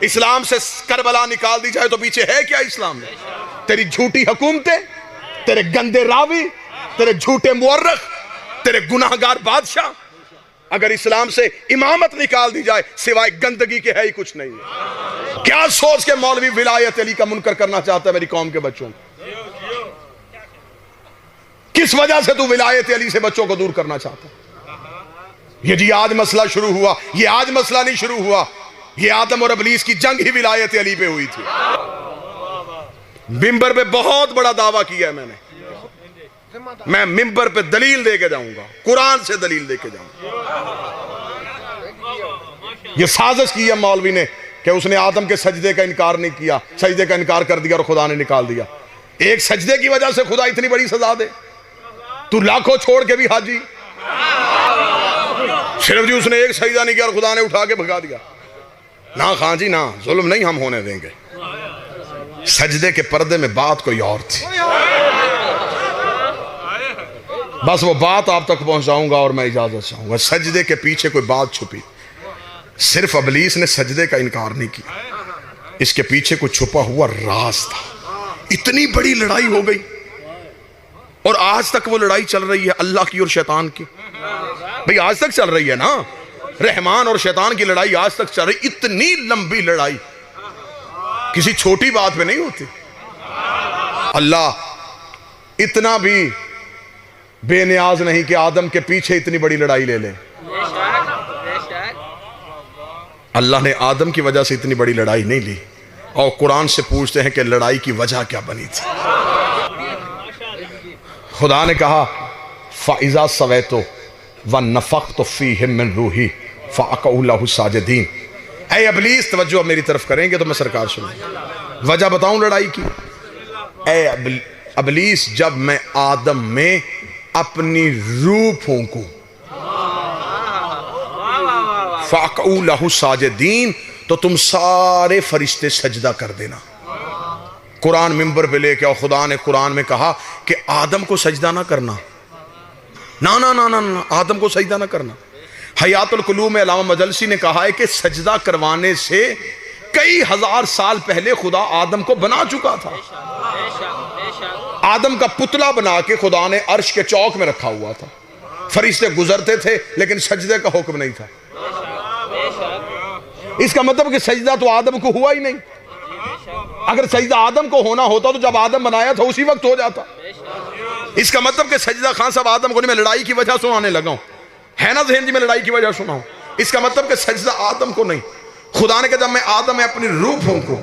इस्लाम से करबला निकाल दी जाए तो पीछे है क्या इस्लाम में? तेरी झूठी हुकूमतें, तेरे गंदे रावी, तेरे झूठे मुअर्रख, तेरे गुनाहगार बादशाह। अगर इस्लाम से इमामत निकाल दी जाए सिवाय गंदगी के है ही कुछ नहीं है। क्या सोच के मौलवी विलायत अली का मुनकर करना चाहता है मेरी कौम के बच्चों को? किस वजह से तू विलायत अली से बच्चों को दूर करना चाहता? ये जी आज मसला शुरू हुआ, ये आज मसला नहीं शुरू हुआ, ये आदम और इब्लीस की जंग ही विलायत अली पे हुई थी। मिंबर पे बहुत बड़ा दावा किया है मैंने, मैं मिंबर पे दलील देके जाऊंगा, कुरान से दलील देके जाऊंगा। ये साजिश की है मौलवी ने कि उसने आदम के सजदे का इनकार नहीं किया, सजदे का इनकार कर दिया और खुदा ने निकाल दिया। एक सजदे की वजह से खुदा इतनी बड़ी सजा दे? तू लाखों छोड़ के भी हाजी, सिर्फ जी उसने एक सजदा नहीं किया और खुदा ने उठा के भगा दिया। ना खां जी ना, जुल्म नहीं हम होने देंगे। सजदे के पर्दे में बात कोई और थी, बस वो बात आप तक पहुंचाऊंगा और मैं इजाजत चाहूंगा। सजदे के पीछे कोई बात छुपी, सिर्फ इब्लीस ने सजदे का इनकार नहीं किया, इसके पीछे कोई छुपा हुआ राज था। इतनी बड़ी लड़ाई हो गई और आज तक वो लड़ाई चल रही है अल्लाह की और शैतान की। भाई आज तक चल रही है ना, रहमान और शैतान की लड़ाई आज तक चल रही। इतनी लंबी लड़ाई किसी छोटी बात पे नहीं होती। अल्लाह इतना भी बेनियाज नहीं कि आदम के पीछे इतनी बड़ी लड़ाई ले ले। अल्लाह ने आदम की वजह से इतनी बड़ी लड़ाई नहीं ली। और कुरान से पूछते हैं कि लड़ाई की वजह क्या बनी थी? खुदा ने कहा फ़ाइज़ा सवैतो व नफ़ख़्तु फ़ीहि मिन रूही फ़अक़ऊ लहु साजिदीन। ऐ इब्लीस तवज्जो अब मेरी तरफ करेंगे तो मैं सरकार सुनिए। वजह बताऊं लड़ाई की? ऐ इब्लीस, जब मैं आदम में अपनी रूह फूंकूं फ़अक़ऊ लहु साजिदीन, तो तुम सारे फरिश्ते सजदा कर देना। कुरान मिंबर पे लेके और खुदा ने कुरान में कहा कि आदम को सजदा ना करना, ना ना ना ना ना, आदम को सजदा ना करना। हयातुल कुलूब में अल्लामा मजलसी ने कहा है कि सजदा करवाने से कई हजार साल पहले खुदा आदम को बना चुका था। आदम का पुतला बना के खुदा ने अर्श के चौक में रखा हुआ था। फरिश्ते गुजरते थे लेकिन सजदे का हुक्म नहीं था। इसका मतलब कि सजदा तो आदम को हुआ ही नहीं। अगर सजदा आदम को होना होता तो जब आदम बनाया था उसी वक्त हो जाता। इसका मतलब कि सजदा खान साहब आदम को नहीं, मैं लड़ाई की वजह सुनाने लगा हूं, है ना जहन जी, मैं लड़ाई की वजह सुनाऊं। इसका मतलब कि सजदा आदम को नहीं। खुदा ने कहा जब मैं आदम में अपनी रूह फूंकूं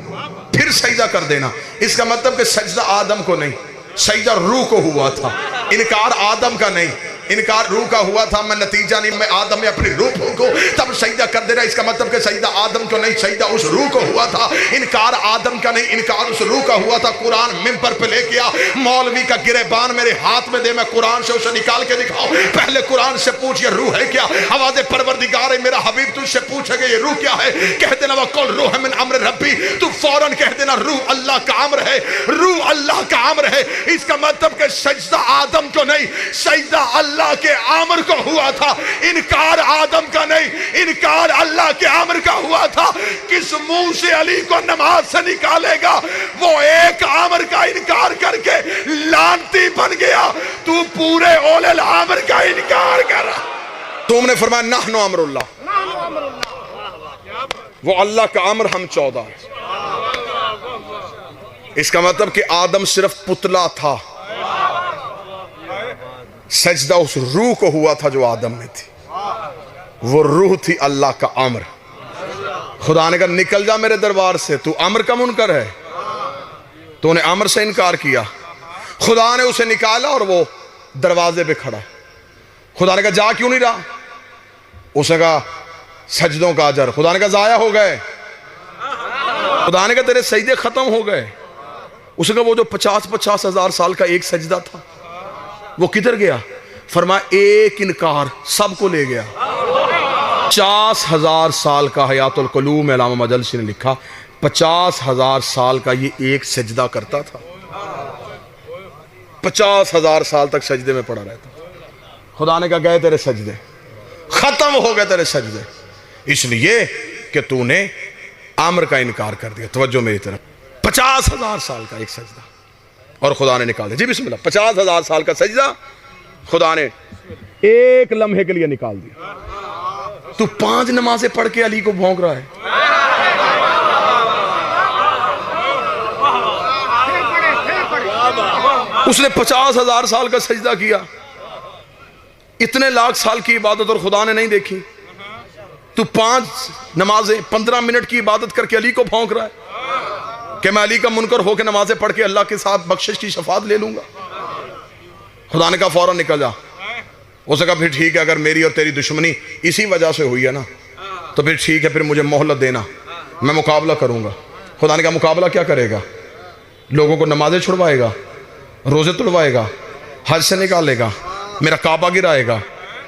फिर सजदा कर देना। इसका मतलब कि सजदा आदम को नहीं, सजदा रूह को हुआ था। इनकार आदम का नहीं, इनकार रूह का हुआ था। मैं नतीजा नहीं, मैं आदम में अपनी रूह फूंकूं तब सजदा कर दे रहा। इसका मतलब कि सजदा आदम को नहीं, सजदा उस रूह को हुआ था। इनकार आदम का नहीं, इनकार उस रूह का हुआ था। कुरान मिंबर पे लेके आ, मौलवी का गिरेबान मेरे हाथ में दे, मैं कुरान से उसे निकाल के दिखाऊं। पहले कुरान से पूछ ये रूह है क्या? आवाज़ परवरदिगार मेरा हबीब तुझसे पूछेगा ये रूह क्या है? कह देना वकुल रूह मिन अम्र रब्बी, तू फौरन कह देना रूह अल्लाह का अम्र है, रूह अल्लाह का अम्र है। इसका मतलब कि सजदा आदम को नहीं, सजदा अल्लाह के आमर को हुआ था। इनकार आदम का नहीं, इनकार अल्लाह के आमर का हुआ था। किस मुंह से अली को नमाज से निकालेगा? वो एक आमर का इनकार करके लानती बन गया। तू पूरे ओलल आमर का इनकार कर। तुमने फरमाया नहनु अमरुल्लाह, वो अल्लाह का अमर, हम 14। इसका मतलब कि आदम सिर्फ पुतला था, सजदा उस रूह को हुआ था जो आदम में थी। वो रूह थी अल्लाह का अमर। खुदा ने कहा निकल जा मेरे दरबार से, तू अमर का मुनकर है, तूने अमर से इनकार किया। खुदा ने उसे निकाला और वो दरवाजे पे खड़ा। खुदा ने कहा जा क्यों नहीं रहा? उसने कहा सजदों का अजर। खुदा ने कहा जाया हो गए। खुदा ने कहा तेरे सजदे खत्म हो गए। उसने कहा वो जो 50-50 हजार साल का एक सजदा था वो किधर गया? फरमाया एक इनकार सबको ले गया। 50,000 साल का हयातुल कुलूब में अल्लामा मजलसी ने लिखा 50,000 साल का ये एक सजदा करता था। 50,000 साल तक सजदे में पड़ा रहता। खुदा ने कहा गए तेरे सजदे, खत्म हो गए तेरे सजदे, इसलिए कि तूने आमर का इनकार कर दिया। तवज्जो मेरी तरफ, 50,000 साल का एक सजदा और खुदा ने निकाल दिया। जी बिस्मिल्लाह, 50,000 साल का सजदा खुदा ने एक लम्हे के लिए निकाल दिया। तू 5 नमाजें पढ़ के अली को भौंक रहा है। उसने 50,000 साल का सजदा किया, इतने लाख साल की इबादत और खुदा ने नहीं देखी। तू 5 नमाजें 15 मिनट की इबादत करके अली को भौंक रहा है कि मैं अली का मुनकर होकर नमाजें पढ़ के अल्लाह के साथ बख्शिश की शफात ले लूंगा। खुदा ने कहा फौरन निकल जा। उसने कहा फिर ठीक है, अगर मेरी और तेरी दुश्मनी इसी वजह से हुई है ना तो फिर ठीक है, फिर मुझे मोहलत देना, मैं मुकाबला करूंगा। खुदा ने कहा मुकाबला क्या करेगा? लोगों को नमाजें छुड़वाएगा, रोजे तुड़वाएगा, हज से निकालेगा, मेरा काबा गिराएगा?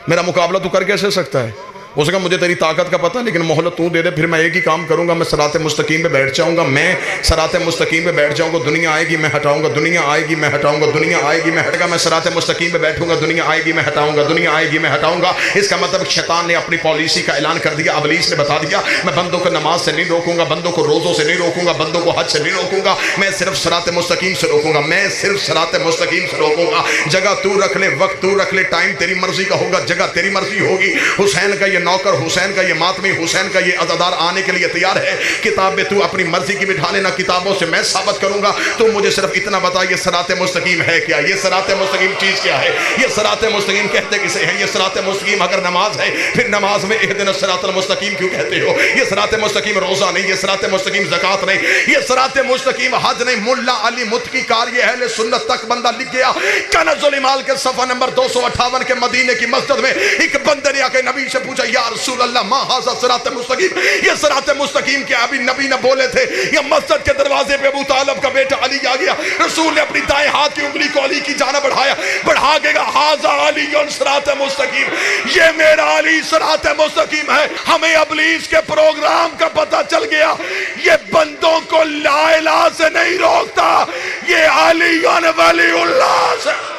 मेरा मुकाबला तू कर कैसे सकता है? उसका मुझे तेरी ताकत का पता, लेकिन मोहलत तू दे दे, फिर मैं एक ही काम करूंगा, मैं सराते मुस्तकीम पे बैठ जाऊंगा। मैं सराते मुस्तकीम पे बैठ जाऊंगा, दुनिया आएगी मैं हटाऊंगा, दुनिया आएगी मैं हटाऊंगा, दुनिया आएगी मैं हटेगा। मैं सराते मुस्तकीम पे बैठूंगा, दुनिया आएगी मैं हटाऊंगा, दुनिया आएगी मैं हटाऊंगा। इसका मतलब शैतान ने अपनी पॉलिसी का ऐलान कर दिया। इब्लीस ने बता दिया मैं बंदों को नमाज से नहीं रोकूंगा, बंदों को रोजों से नहीं रोकूंगा, बंदों को हज से नहीं रोकूंगा, मैं सिर्फ सराते मुस्तकीम से रोकूंगा, मैं सिर्फ सराते मुस्तकीम से रोकूंगा। जगह तू रख ले, वक्त तू रख ले, टाइम तेरी मर्जी का होगा, जगह तेरी मर्जी होगी। हुसैन का ये नौकर, हुसैन का ये मातमी, हुसैन का ये अज़ादार आने के लिए तैयार है। किताब में तू अपनी मर्जी की बिठा लेना, किताबों से मैं साबित करूंगा। तो मुझे सिर्फ इतना बता, ये सराते मुस्तकीम है क्या? ये सराते मुस्तकीम चीज क्या है? ये सराते मुस्तकीम कहते किसे हैं? ये सराते मुस्तकीम अगर नमाज है, फिर नमाज में इहदिना सिरातल मुस्तकीम क्यों कहते हो? ये सराते मुस्तकीम रोजा नहीं, ये सराते मुस्तकीम ज़कात नहीं, ये सराते मुस्तकीम हज नहीं। मुल्ला अली मुत्की कार ये अहले सुन्नत तक बंदा लिख गया। कनज़ुल इमाल के सफ़ा नंबर 258 के मदीने की मस्जिद में एक बंदे ने आके नबी से पूछा, या रसूल अल्लाह मा हाज़ा सिरात मुस्तकीम, ये सिरात मुस्तकीम क्या? अभी नबी ने बोले थे, ये मस्जिद के दरवाजे पे अबू तालिब का बेटा अली आ गया। रसूल ने अपनी दाएं हाथ की उंगली को अली की जाना बढ़ा के हाज़ा अली सिरात मुस्तकीम, ये मेरा अली सिरात मुस्तकीम है। हमें इब्लीस के प्रोग्राम का पता चल गया, ये बंदों को ला इलाहा से नहीं रोकता, ये अली वलीउल्लाह से।